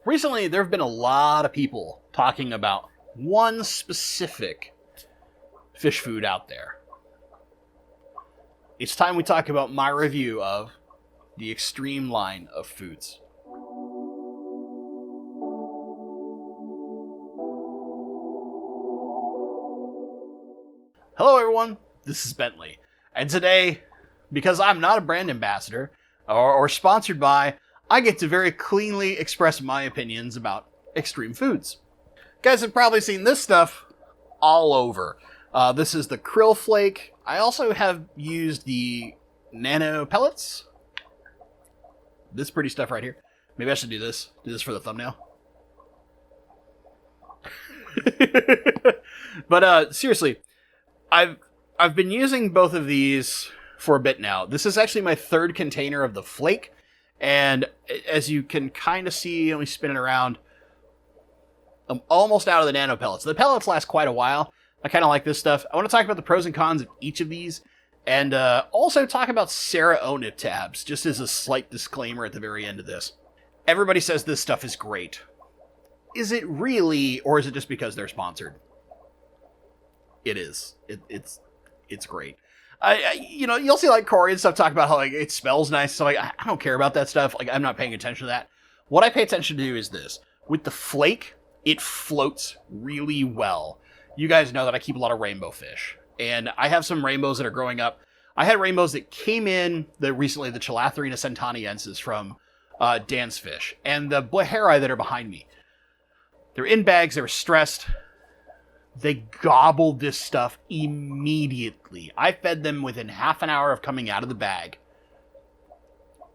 Recently, there have been a lot of people talking about one specific fish food out there. It's time we talk about my review of the Xtreme line of foods. Hello everyone, this is Bentley, and today, because I'm not a brand ambassador or sponsored by, I get to very cleanly express my opinions about Xtreme foods. You guys have probably seen this stuff all over. This is the Krill Flake. I also have used the Nano pellets. This pretty stuff right here. Maybe I should do this for the thumbnail. But seriously, I've been using both of these for a bit now. This is actually my third container of the flake, and as you can kind of see, let me spin it around, I'm almost out of the nano pellets. The pellets last quite a while. I kind of like this stuff. I want to talk about the pros and cons of each of these, and also talk about Sarah Onip tabs, just as a slight disclaimer at the very end of this. Everybody says this stuff is great. Is it really, or is it just because they're sponsored? It is. It's great. You'll see like Corey and stuff talk about how like it smells nice. So like I don't care about that stuff. Like I'm not paying attention to that. What I pay attention to is this. With the flake, it floats really well. You guys know that I keep a lot of rainbow fish, and I have some rainbows that are growing up. I had rainbows that came in recently, the Chilatherina centaniensis from Dan's Fish, and the Blaheri that are behind me. They're in bags. They were stressed. They gobbled this stuff immediately. I fed them within half an hour of coming out of the bag.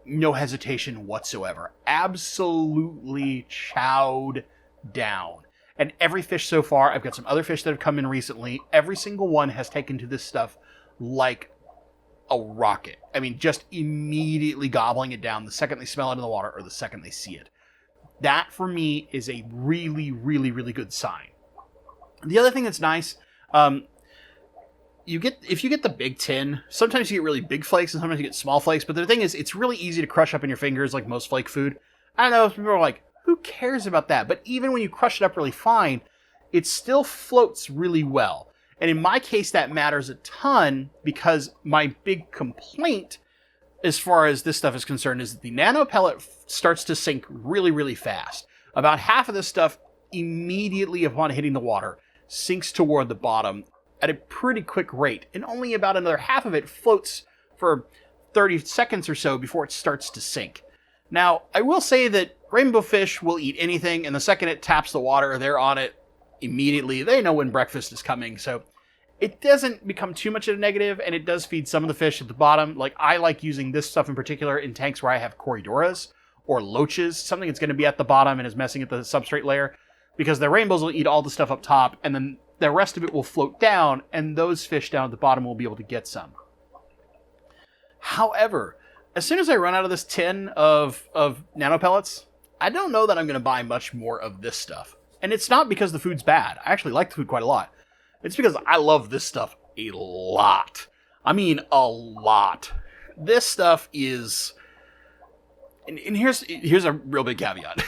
No hesitation whatsoever. Absolutely chowed down. And every fish so far, I've got some other fish that have come in recently, every single one has taken to this stuff like a rocket. I mean, just immediately gobbling it down the second they smell it in the water or the second they see it. That, for me, is a really, really, really good sign. The other thing that's nice, if you get the big tin, sometimes you get really big flakes and sometimes you get small flakes, but the thing is, it's really easy to crush up in your fingers like most flake food. I don't know, people are like, who cares about that? But even when you crush it up really fine, it still floats really well. And in my case, that matters a ton because my big complaint as far as this stuff is concerned is that the nano pellet starts to sink really, really fast. About half of this stuff immediately upon hitting the water sinks toward the bottom at a pretty quick rate, and only about another half of it floats for 30 seconds or so before it starts to sink. Now, I will say that rainbow fish will eat anything, and the second it taps the water, they're on it immediately. They know when breakfast is coming, so it doesn't become too much of a negative, and it does feed some of the fish at the bottom. Like, I like using this stuff in particular in tanks where I have corydoras or loaches, something that's going to be at the bottom and is messing at the substrate layer, because the rainbows will eat all the stuff up top, and then the rest of it will float down, and those fish down at the bottom will be able to get some. However, as soon as I run out of this tin of nano pellets, I don't know that I'm going to buy much more of this stuff. And it's not because the food's bad. I actually like the food quite a lot. It's because I love this stuff a lot. I mean, a lot. This stuff is... And here's a real big caveat.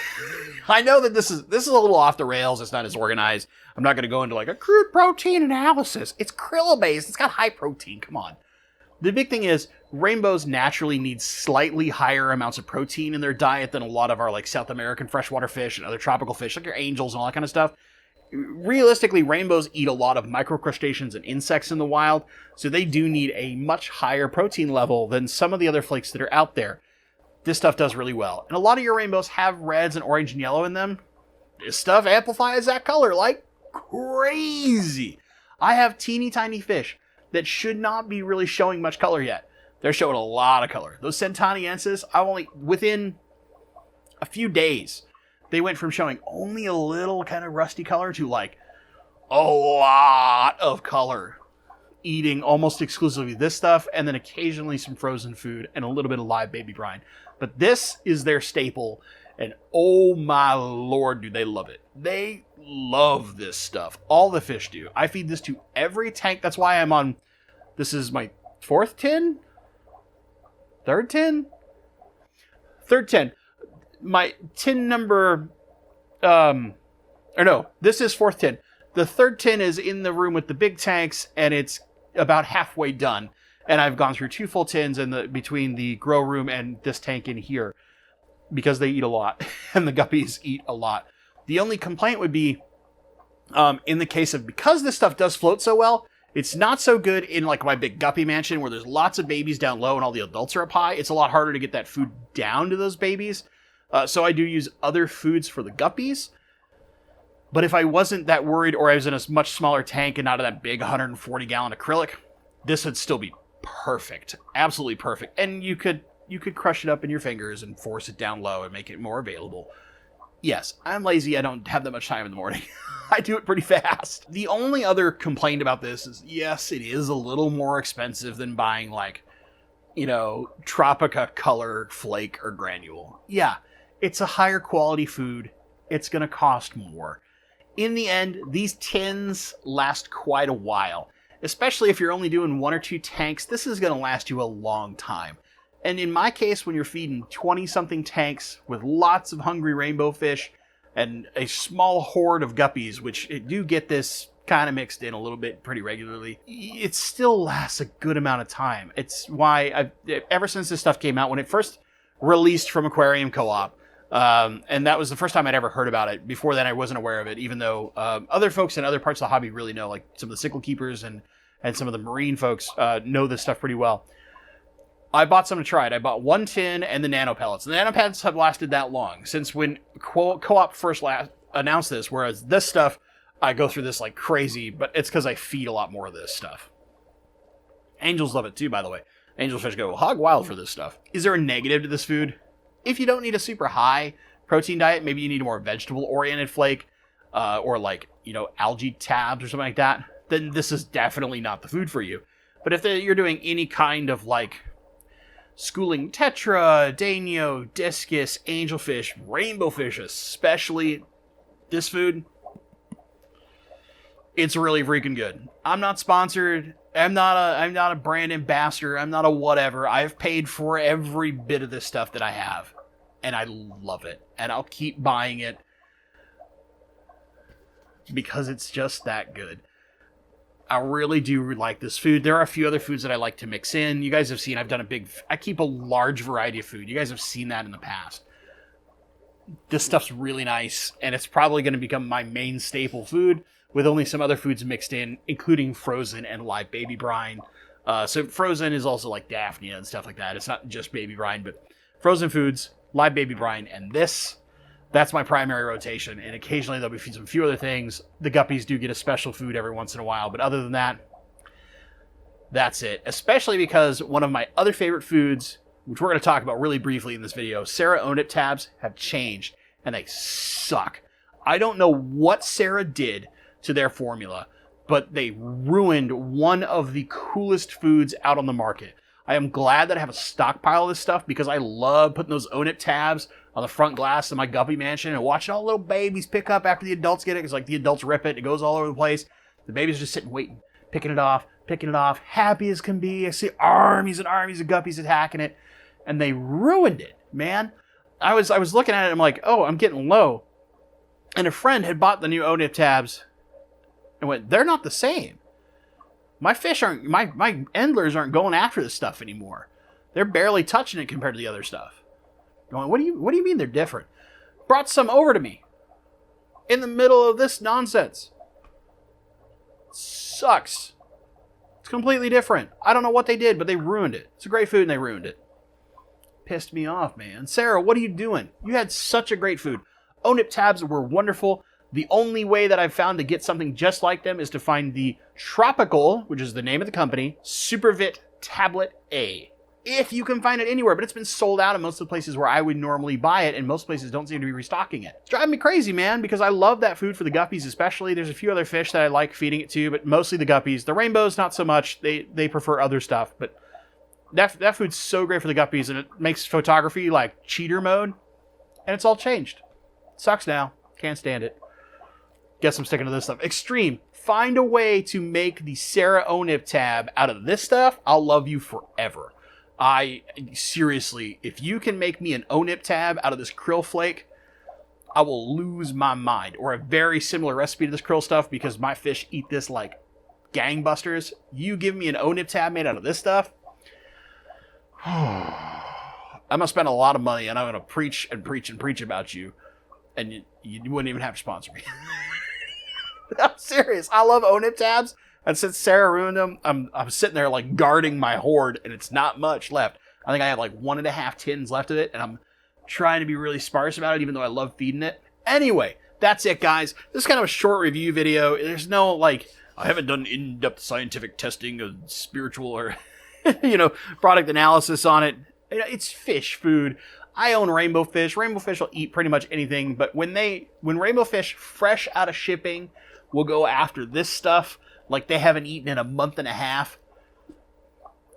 I know that this is a little off the rails. It's not as organized. I'm not going to go into like a crude protein analysis. It's krill based. It's got high protein. Come on. The big thing is rainbows naturally need slightly higher amounts of protein in their diet than a lot of our like South American freshwater fish and other tropical fish, like your angels and all that kind of stuff. Realistically, rainbows eat a lot of microcrustaceans and insects in the wild, so they do need a much higher protein level than some of the other flakes that are out there. This stuff does really well. And a lot of your rainbows have reds and orange and yellow in them. This stuff amplifies that color like crazy. I have teeny tiny fish that should not be really showing much color yet. They're showing a lot of color. Those centaniensis, within a few days, they went from showing only a little kind of rusty color to like a lot of color. Eating almost exclusively this stuff, and then occasionally some frozen food and a little bit of live baby brine. But this is their staple, and oh my lord, do they love it. They love this stuff. All the fish do. I feed this to every tank. That's why I'm on, this is my fourth tin? Third tin? Third tin. My tin number or no, this is 4th tin. The 3rd tin is in the room with the big tanks, and it's about halfway done. And I've gone through 2 full tins between the grow room and this tank in here, because they eat a lot, and the guppies eat a lot. The only complaint would be, in the case of, because this stuff does float so well, it's not so good in like my big guppy mansion where there's lots of babies down low and all the adults are up high. It's a lot harder to get that food down to those babies. So I do use other foods for the guppies. But if I wasn't that worried, or I was in a much smaller tank and not in that big 140-gallon acrylic, this would still be perfect. Absolutely perfect. And you could crush it up in your fingers and force it down low and make it more available. Yes, I'm lazy. I don't have that much time in the morning. I do it pretty fast. The only other complaint about this is, yes, it is a little more expensive than buying, like, you know, Tropica color flake or granule. Yeah, it's a higher quality food. It's going to cost more. In the end, these tins last quite a while. Especially if you're only doing 1 or 2 tanks, this is going to last you a long time. And in my case, when you're feeding 20-something tanks with lots of hungry rainbow fish and a small horde of guppies, which do get this kind of mixed in a little bit pretty regularly, it still lasts a good amount of time. It's why ever since this stuff came out, when it first released from Aquarium Co-op, and that was the first time I'd ever heard about it. Before then, I wasn't aware of it, even though other folks in other parts of the hobby really know, like some of the sickle keepers and some of the marine folks know this stuff pretty well. I bought some to try it. I bought 1 tin and the Nano pellets. The Nano pellets have lasted that long since when Co-op first announced this, whereas this stuff, I go through this like crazy, but it's because I feed a lot more of this stuff. Angels love it too, by the way. Angelfish go hog wild for this stuff. Is there a negative to this food? If you don't need a super high protein diet, maybe you need a more vegetable-oriented flake, or like, you know, algae tabs or something like that, then this is definitely not the food for you. But if you're doing any kind of like schooling tetra, danio, discus, angelfish, rainbow fish, especially this food, it's really freaking good. I'm not sponsored. I'm not a brand ambassador. I'm not a whatever. I've paid for every bit of this stuff that I have, and I love it. And I'll keep buying it because it's just that good. I really do like this food. There are a few other foods that I like to mix in. You guys have seen I keep a large variety of food. You guys have seen that in the past. This stuff's really nice, and it's probably going to become my main staple food, with only some other foods mixed in, including frozen and live baby brine. So frozen is also like Daphnia and stuff like that. It's not just baby brine, but frozen foods, live baby brine, and that's my primary rotation. And occasionally there'll be some few other things. The guppies do get a special food every once in a while, but other than that, that's it. Especially because one of my other favorite foods, which we're going to talk about really briefly in this video, Sarah Onip tabs have changed, and they suck. I don't know what Sarah did to their formula, but they ruined one of the coolest foods out on the market. I am glad that I have a stockpile of this stuff, because I love putting those Onip tabs on the front glass of my guppy mansion and watching all the little babies pick up after the adults get it, because like the adults rip it, it goes all over the place. The babies are just sitting waiting, picking it off, happy as can be. I see armies and armies of guppies attacking it, and they ruined it, man. I was looking at it, I'm like, oh, I'm getting low. And a friend had bought the new Onip tabs and went, they're not the same. My fish aren't, my endlers aren't going after this stuff anymore. They're barely touching it compared to the other stuff. Going, what do you mean they're different? Brought some over to me in the middle of this nonsense. Sucks. It's completely different. I don't know what they did, but they ruined it. It's a great food and they ruined it. Pissed me off, man. Sarah, what are you doing? You had such a great food. Onip tabs were wonderful. The only way that I've found to get something just like them is to find the Tropical, which is the name of the company, Supervit Tablet A. If you can find it anywhere, but it's been sold out in most of the places where I would normally buy it, and most places don't seem to be restocking it. It's driving me crazy, man, because I love that food for the guppies especially. There's a few other fish that I like feeding it to, but mostly the guppies. The rainbows, not so much. They prefer other stuff, but that food's so great for the guppies, and it makes photography like cheater mode, and it's all changed. Sucks now. Can't stand it. Guess I'm sticking to this stuff. Xtreme, find a way to make the Sarah Onip tab out of this stuff. I'll love you forever. Seriously, if you can make me an Onip tab out of this Krill Flake, I will lose my mind. Or a very similar recipe to this krill stuff, because my fish eat this like gangbusters. You give me an Onip tab made out of this stuff, I'm gonna spend a lot of money, and I'm gonna preach and preach and preach about you, and you wouldn't even have to sponsor me. I'm serious. I love Onip tabs, and since Sarah ruined them, I'm sitting there like guarding my hoard, and it's not much left. I think I have like 1.5 tins left of it, and I'm trying to be really sparse about it, even though I love feeding it. Anyway, that's it, guys. This is kind of a short review video. There's no like, I haven't done in-depth scientific testing of spiritual or product analysis on it. It's fish food. I own rainbow fish. Rainbow fish will eat pretty much anything, but when rainbow fish fresh out of shipping will go after this stuff like they haven't eaten in a month and a half,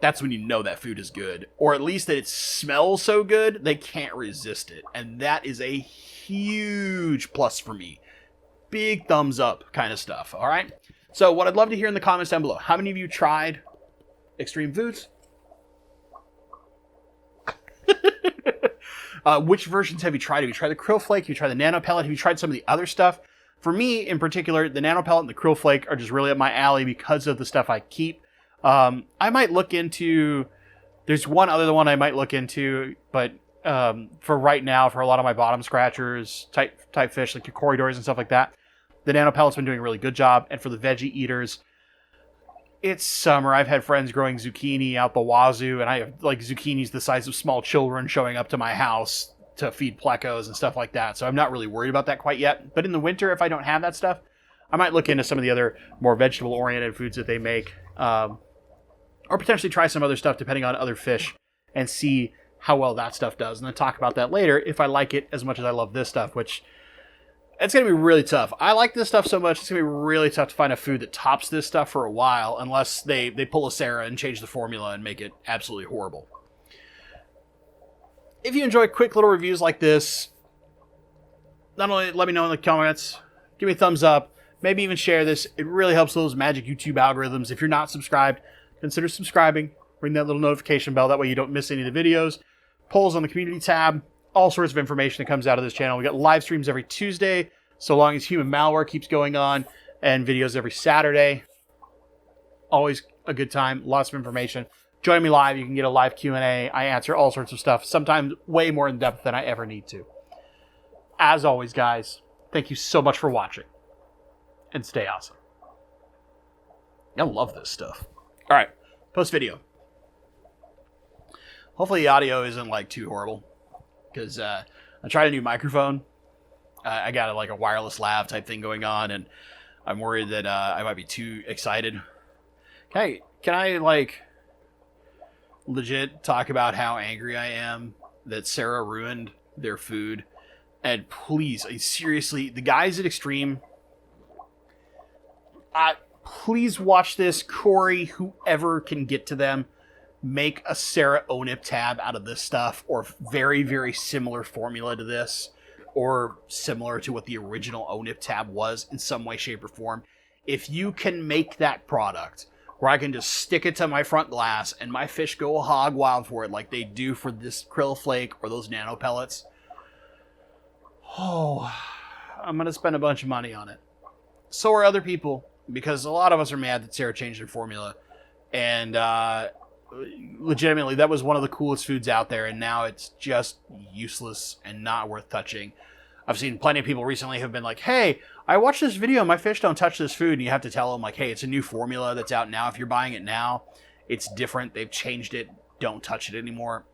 that's when you know that food is good. Or at least that it smells so good, they can't resist it. And that is a huge plus for me. Big thumbs up kind of stuff, all right? So what I'd love to hear in the comments down below, how many of you tried Xtreme Foods? Which versions have you tried? Have you tried the Krill Flake? Have you tried the Nano Pellet? Have you tried some of the other stuff? For me, in particular, the Nano Pellet and the Krill Flake are just really up my alley because of the stuff I keep. I might look into... There's one other one I might look into, but for right now, for a lot of my bottom scratchers, type fish, like your corridors and stuff like that, the Nano Pellet's been doing a really good job. And for the veggie eaters, it's summer. I've had friends growing zucchini out the wazoo, and I have like zucchinis the size of small children showing up to my house to feed plecos and stuff like that. So I'm not really worried about that quite yet. But in the winter, if I don't have that stuff, I might look into some of the other more vegetable-oriented foods that they make, or potentially try some other stuff depending on other fish and see how well that stuff does. And then talk about that later if I like it as much as I love this stuff, which it's going to be really tough. I like this stuff so much, it's going to be really tough to find a food that tops this stuff for a while, unless they pull a Sarah and change the formula and make it absolutely horrible. If you enjoy quick little reviews like this, not only let me know in the comments, give me a thumbs up, maybe even share this. It really helps those magic YouTube algorithms. If you're not subscribed, consider subscribing. Ring that little notification bell. That way you don't miss any of the videos. Polls on the community tab. All sorts of information that comes out of this channel. We got live streams every Tuesday, so long as human malware keeps going on, and videos every Saturday. Always a good time. Lots of information. Join me live. You can get a live Q&A. I answer all sorts of stuff, sometimes way more in depth than I ever need to. As always, guys, thank you so much for watching, and stay awesome. I love this stuff. All right, post video. Hopefully the audio isn't like too horrible, because I tried a new microphone. I got a wireless lav type thing going on, and I'm worried that I might be too excited. Can I like legit talk about how angry I am that Sarah ruined their food? And please, seriously, the guys at Xtreme, please watch this. Corey, whoever can get to them, make a Sarah Onip tab out of this stuff, or very, very similar formula to this, or similar to what the original Onip tab was in some way, shape, or form. If you can make that product where I can just stick it to my front glass and my fish go hog wild for it like they do for this Krill Flake or those Nano Pellets, I'm going to spend a bunch of money on it. So are other people, because a lot of us are mad that Sarah changed her formula. And legitimately, that was one of the coolest foods out there, and now it's just useless and not worth touching. I've seen plenty of people recently have been like, hey, I watched this video, my fish don't touch this food. And you have to tell them, like, hey, it's a new formula that's out now. If you're buying it now, it's different. They've changed it. Don't touch it anymore.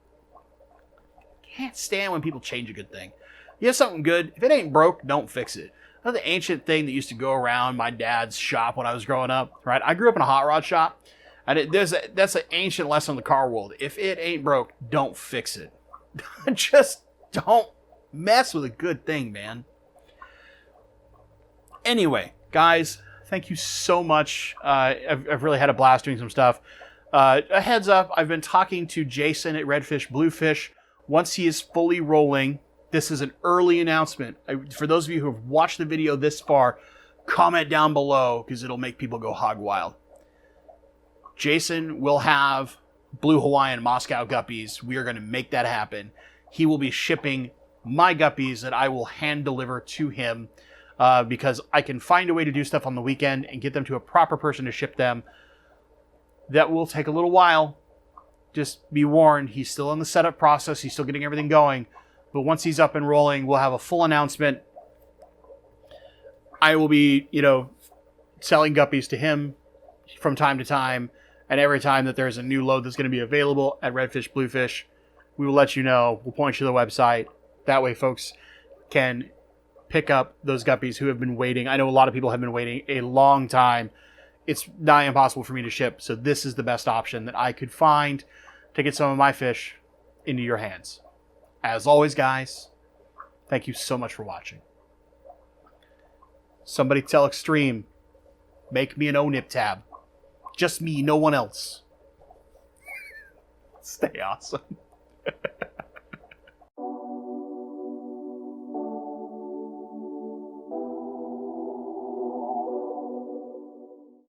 Can't stand when people change a good thing. You have something good. If it ain't broke, don't fix it. Another ancient thing that used to go around my dad's shop when I was growing up, right? I grew up in a hot rod shop, and that's an ancient lesson in the car world. If it ain't broke, don't fix it. Just don't mess with a good thing, man. Anyway, guys, thank you so much. I've really had a blast doing some stuff. A heads up, I've been talking to Jason at Redfish Bluefish. Once he is fully rolling, this is an early announcement. For those of you who have watched the video this far, comment down below, because it'll make people go hog wild. Jason will have Blue Hawaiian Moscow guppies. We are going to make that happen. He will be shipping my guppies that I will hand deliver to him because I can find a way to do stuff on the weekend and get them to a proper person to ship them. That will take a little while. Just be warned, he's still in the setup process. He's still getting everything going. But once he's up and rolling, we'll have a full announcement. I will be, selling guppies to him from time to time. And every time that there's a new load that's going to be available at Redfish, Bluefish, we will let you know. We'll point you to the website. That way folks can pick up those guppies who have been waiting. I know a lot of people have been waiting a long time. It's nigh impossible for me to ship. So this is the best option that I could find to get some of my fish into your hands. As always, guys, thank you so much for watching. Somebody tell Xtreme, make me an Onip tab. Just me, no one else. Stay awesome.